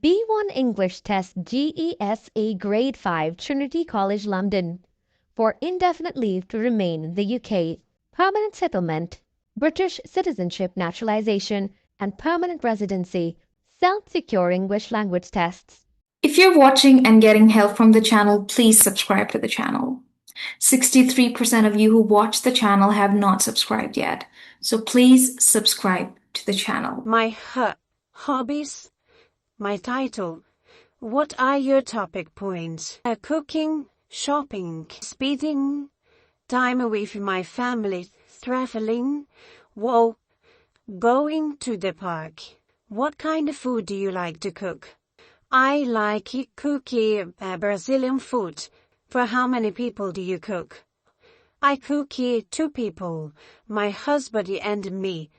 B1 English Test GESE Grade 5 Trinity College London for indefinite leave to remain in the UK, permanent settlement, British citizenship naturalisation, and permanent residency, self-secure English language tests. If you're watching and getting help from the channel, please subscribe to the channel. 63% of you who watch the channel have not subscribed yet, so please subscribe to the channel. My hobbies, my title. What are your topic points? Cooking, shopping, speeding, time away from my family, traveling, going to the park. What kind of food do you like to cook? I like cooking Brazilian food. For how many people do you cook? I cook 2 people, my husband and me.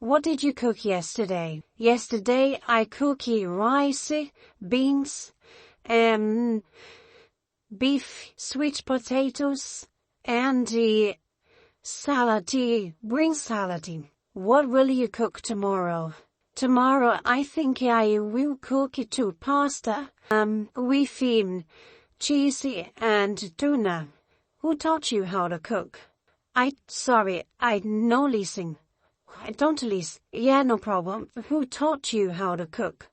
What did you cook yesterday? Yesterday I cooked rice, beans, beef, sweet potatoes, and salad, green salad. What will you cook tomorrow? Tomorrow I think I will cook 2 pasta, with cheese and tuna. Who taught you how to cook? I no listen. I don't listen. Yeah, no problem. Who taught you how to cook?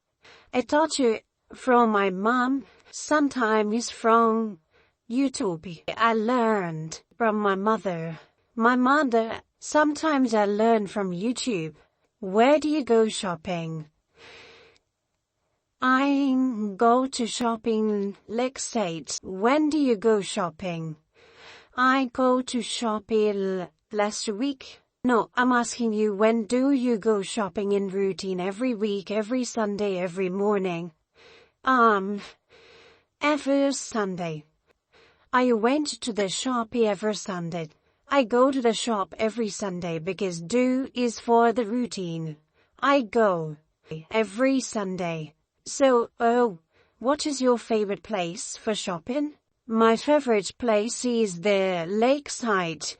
I taught you from my mom, sometimes from YouTube. I learned from my mother. My mother, sometimes I learn from YouTube. Where do you go shopping? I go to shopping Lakeside. When do you go shopping? I go to shopping last week. No, I'm asking you, when do you go shopping in routine? Every week, every Sunday, every morning? Every Sunday. I went to the shop every Sunday. I go to the shop every Sunday because do is for the routine. I go every Sunday. So, what is your favorite place for shopping? My favorite place is the lakeside.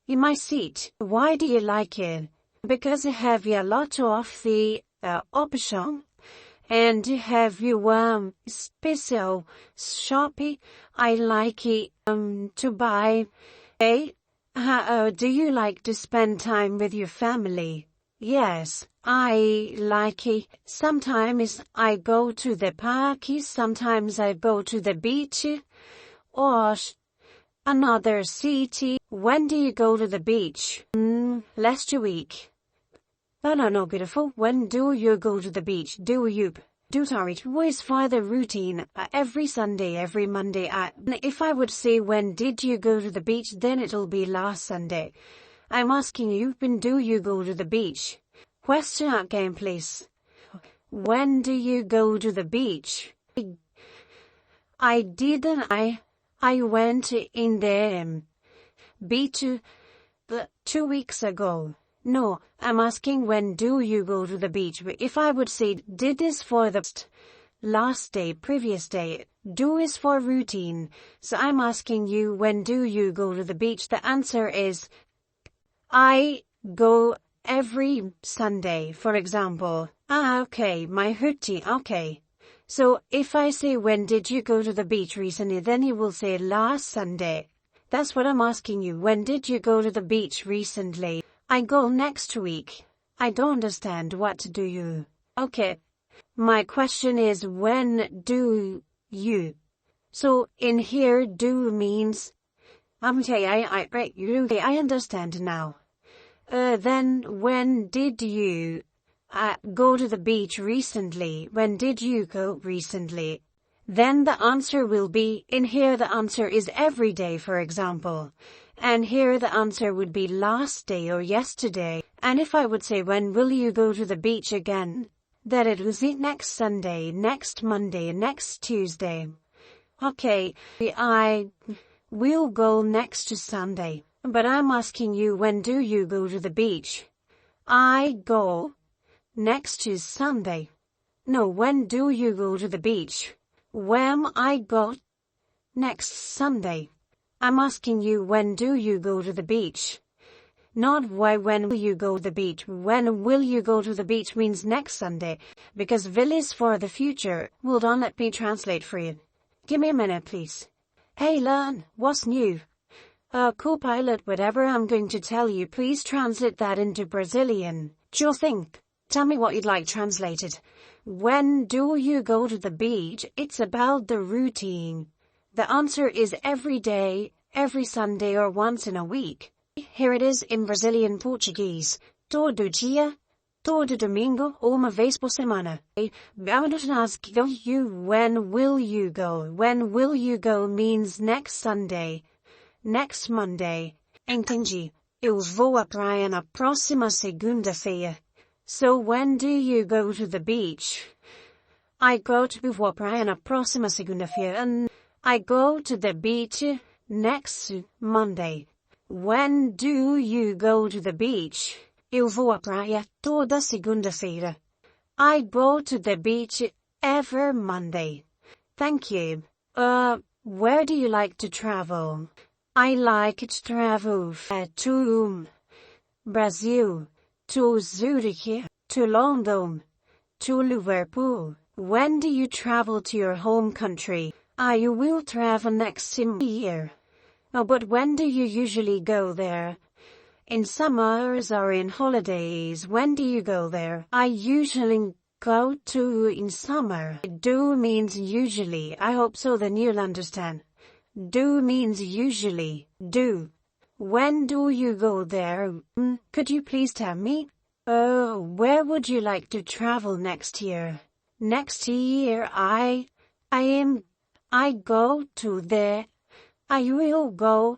In my seat. Why do you like it? Because I have a lot of the option, and have you special shopping. I like it to buy. Do you like to spend time with your family? Yes, I like it. Sometimes I go to the park, sometimes I go to the beach, or another city. When do you go to the beach? Last week. No, beautiful. When do you go to the beach? Do it was for the routine. Every Sunday, every Monday. If I would say when did you go to the beach, then it'll be last Sunday. I'm asking you, when do you go to the beach? Question again, please. When do you go to the beach? I didn't. I went in the beach 2 weeks ago. No, I'm asking when do you go to the beach. If I would say did is for the last day, previous day, do is for routine. So I'm asking you when do you go to the beach. The answer is I go every Sunday, for example. Okay, my hoodie, okay. So if I say when did you go to the beach recently, then you will say last Sunday. That's what I'm asking you. When did you go to the beach recently? I go next week. I don't understand. What do you? Okay. My question is when do you? So in here do means I understand now. Then when did you go to the beach recently? When did you go recently? Then the answer will be, in here the answer is every day, for example. And here the answer would be last day or yesterday. And if I would say when will you go to the beach again? Then it was next Sunday, next Monday, next Tuesday. Okay, I will go next Sunday. But I'm asking you when do you go to the beach? I go next Sunday. No, when do you go to the beach? When I go next Sunday. I'm asking you when do you go to the beach? Not why when will you go to the beach. When will you go to the beach means next Sunday, because will is for the future. Hold on, let me translate for you. Give me a minute, please. Hey, learn, what's new? Co-pilot, whatever I'm going to tell you, please translate that into Brazilian. Sure thing. Tell me what you'd like translated. When do you go to the beach? It's about the routine. The answer is every day, every Sunday, or once in a week. Here it is in Brazilian Portuguese. Todo dia, todo domingo, uma vez por semana. I'm going to ask you, when will you go? When will you go means next Sunday, next Monday. Entendi. Eu vou à praia na próxima segunda-feira. So when do you go to the beach? I go to vou à praia na próxima segunda-feira. And I go to the beach next Monday. When do you go to the beach? Eu vou à praia toda segunda-feira. I go to the beach every Monday. Thank you. Where do you like to travel? I like to travel to Brazil, to Zurich, to London, to Liverpool. When do you travel to your home country? I will travel next year. Oh, but when do you usually go there? In summers or in holidays? When do you go there? I usually go to in summer. Do means usually. I hope so then you'll understand. Do means usually. Do. When do you go there? Could you please tell me? Oh, where would you like to travel next year? Next year I go to the I will go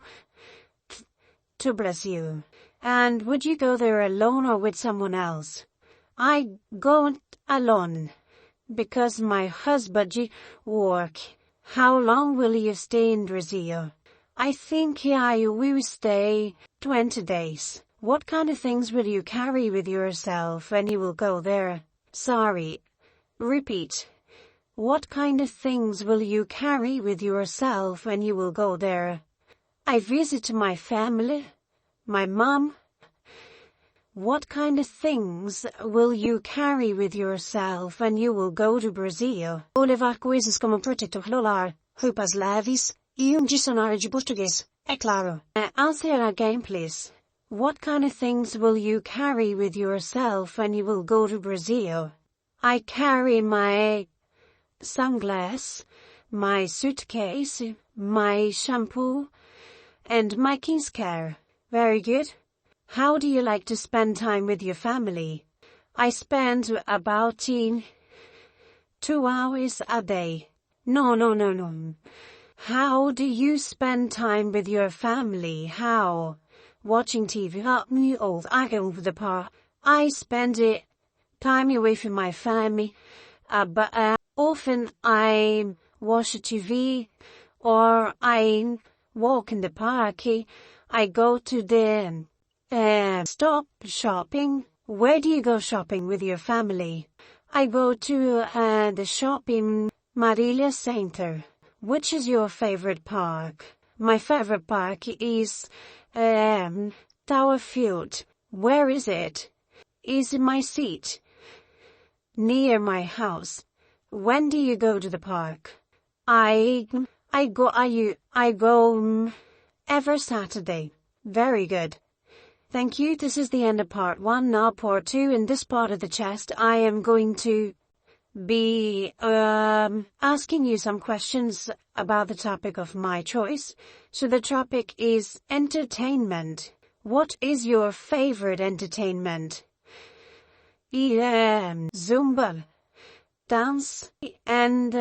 to Brazil. And would you go there alone or with someone else? I go alone. Because my husband work. How long will you stay in Brazil? I think I will stay 20 days. What kind of things will you carry with yourself when you will go there? Sorry. Repeat. What kind of things will you carry with yourself when you will go there? I visit my family, my mom. What kind of things will you carry with yourself when you will go to Brazil? Vou levar coisas como protetor solar, roupas leves, e dicionário de português, é claro. Answer again, please. What kind of things will you carry with yourself when you will go to Brazil? I carry my sunglasses, my suitcase, my shampoo, and my skincare. Very good. How do you like to spend time with your family? I spend about 2 hours a day. No. How do you spend time with your family? How? Watching TV. I go to the park. I spend time away from my family. But often I watch TV or I walk in the park. I go to the stop shopping. Where do you go shopping with your family? I go to the shopping Marília Center. Which is your favorite park? My favorite park is Tower Field. Where is it? Is in my seat. Near my house. When do you go to the park? I go every Saturday. Very good. Thank you. This is the end of part 1. Now part 2. In this part of the test, I am going to be asking you some questions about the topic of my choice. So the topic is entertainment. What is your favorite entertainment? Zumba, dance, and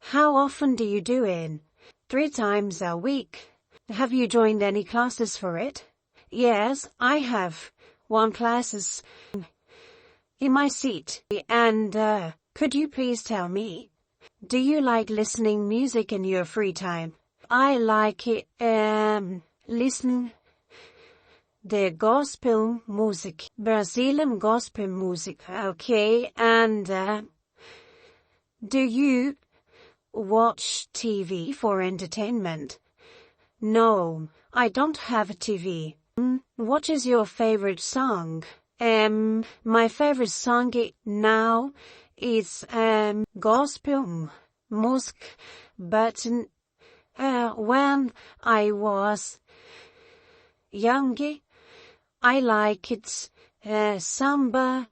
how often do you do it? 3 times a week. Have you joined any classes for it? Yes, I have. 1 classes in my seat. And could you please tell me, do you like listening music in your free time? I like it, listen the gospel music, Brazilian gospel music. Okay, and do you watch TV for entertainment? No, I don't have a TV. What is your favorite song? My favorite song now is gospel music, but when I was younger, I liked samba,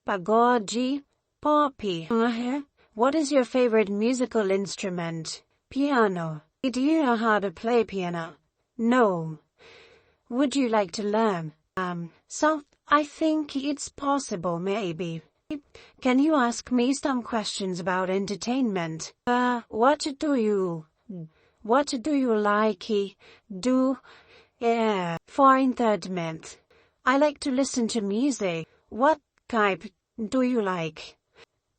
pagode, poppy. What is your favorite musical instrument? Piano. Do you know how to play piano? No. Would you like to learn? So I think it's possible, maybe. Can you ask me some questions about entertainment? What do you like do for entertainment? I like to listen to music. What type do you like?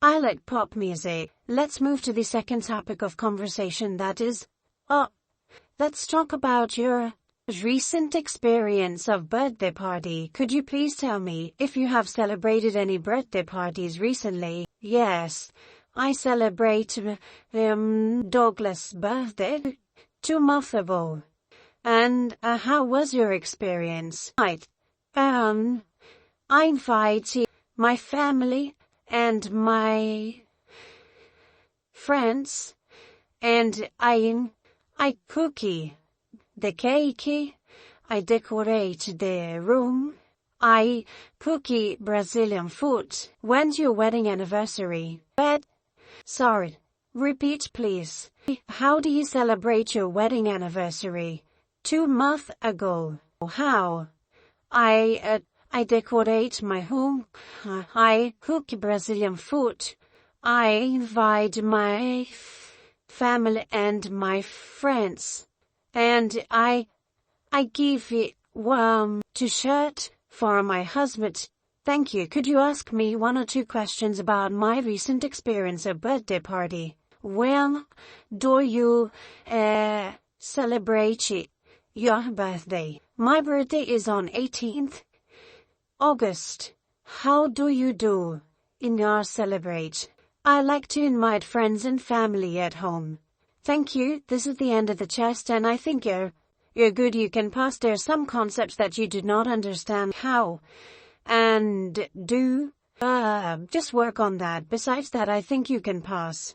I like pop music. Let's move to the second topic of conversation, that is, let's talk about your recent experience of birthday party. Could you please tell me if you have celebrated any birthday parties recently? Yes, I celebrated Douglas' birthday 2 months ago. And how was your experience? I invited my family and my friends, and I cookie the cake, I decorate the room, I cookie Brazilian food. When's your wedding anniversary? Sorry, repeat please. How do you celebrate your wedding anniversary? 2 months ago. How? I decorate my home, I cook Brazilian food, I invite my family and my friends. And I give it t-shirt for my husband. Thank you. Could you ask me 1 or 2 questions about my recent experience at birthday party? When do you celebrate your birthday? My birthday is on 18th August. How do you do in your celebrate? I like to invite friends and family at home. Thank you. This is the end of the test, and I think you're good. You can pass. There are some concepts that you did not understand how and do. Just work on that. Besides that, I think you can pass.